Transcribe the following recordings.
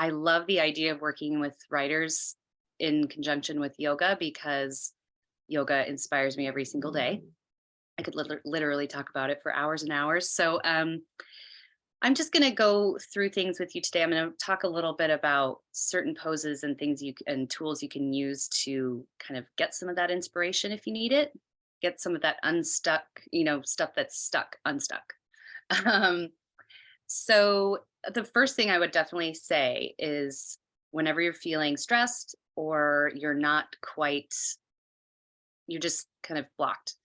I love the idea of working with writers in conjunction with yoga because yoga inspires me every single day. I could literally talk about it for hours and hours. So I'm just going to go through things with you today. I'm going to talk a little bit about certain poses and things and tools you can use to kind of get some of that inspiration if you need it, get some of that unstuck, stuff that's stuck, unstuck. Um, so the first thing I would definitely say is whenever you're feeling stressed or you're just kind of blocked,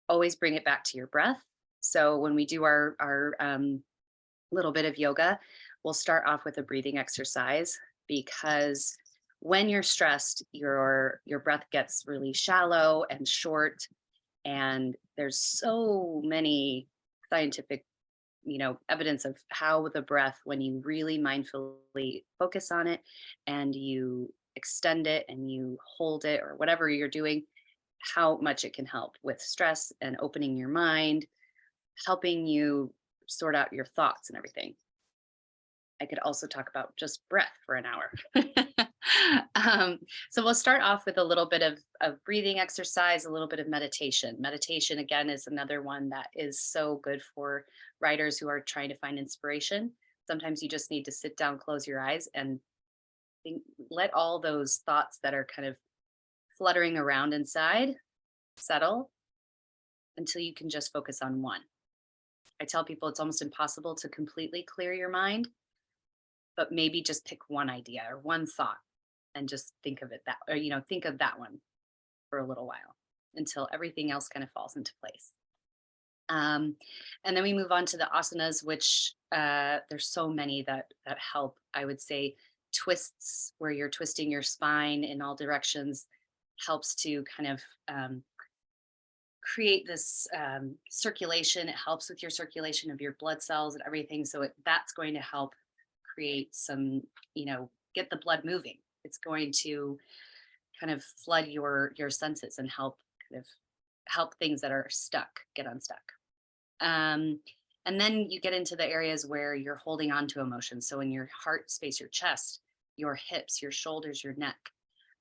always bring it back to your breath. So when we do our little bit of yoga, we'll start off with a breathing exercise because when you're stressed, your breath gets really shallow and short, and there's so many scientific evidence of how the breath, when you really mindfully focus on it and you extend it and you hold it or whatever you're doing, how much it can help with stress and opening your mind, helping you sort out your thoughts and everything. I could also talk about just breath for an hour. So we'll start off with a little bit of breathing exercise, a little bit of meditation. Meditation, again, is another one that is so good for writers who are trying to find inspiration. Sometimes you just need to sit down, close your eyes, and let all those thoughts that are kind of fluttering around inside settle until you can just focus on one. I tell people it's almost impossible to completely clear your mind, but maybe just pick one idea or one thought and just think of it think of that one for a little while until everything else kind of falls into place. Um, and then we move on to the asanas, which there's so many that help. I would say twists, where you're twisting your spine in all directions, helps to kind of create this circulation. It helps with your circulation of your blood cells and everything. So that's going to help create some, get the blood moving. It's going to kind of flood your senses and help things that are stuck get unstuck. Um, and then you get into the areas where you're holding on to emotions. So in your heart space, your chest, your hips, your shoulders, your neck,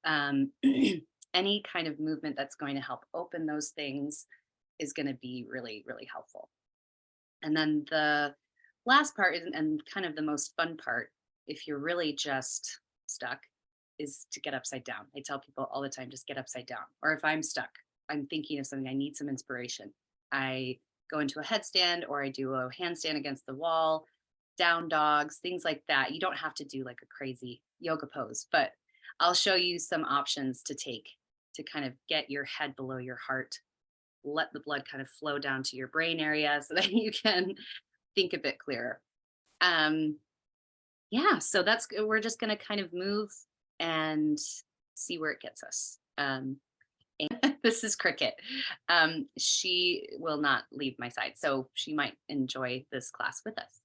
um, any kind of movement that's going to help open those things is going to be really, really helpful. And then the last part and kind of the most fun part, if you're really just stuck, is to get upside down. I tell people all the time, just get upside down. Or if I'm stuck, I'm thinking of something, I need some inspiration, I go into a headstand or I do a handstand against the wall, down dogs, things like that. You don't have to do like a crazy yoga pose, but I'll show you some options to take to kind of get your head below your heart, let the blood kind of flow down to your brain area so that you can think a bit clearer. Um, yeah, so we're just going to kind of move and see where it gets us. And this is Cricket. She will not leave my side, so she might enjoy this class with us.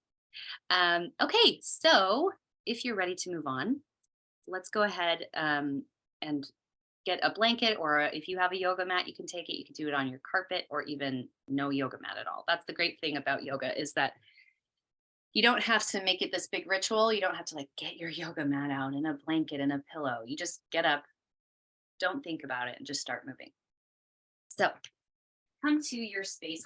Okay, so if you're ready to move on, let's go ahead and get a blanket, or if you have a yoga mat, you can take it. You can do it on your carpet or even no yoga mat at all. That's the great thing about yoga, is that you don't have to make it this big ritual. You don't have to like get your yoga mat out and a blanket and a pillow. You just get up, don't think about it, and just start moving. So come to your space.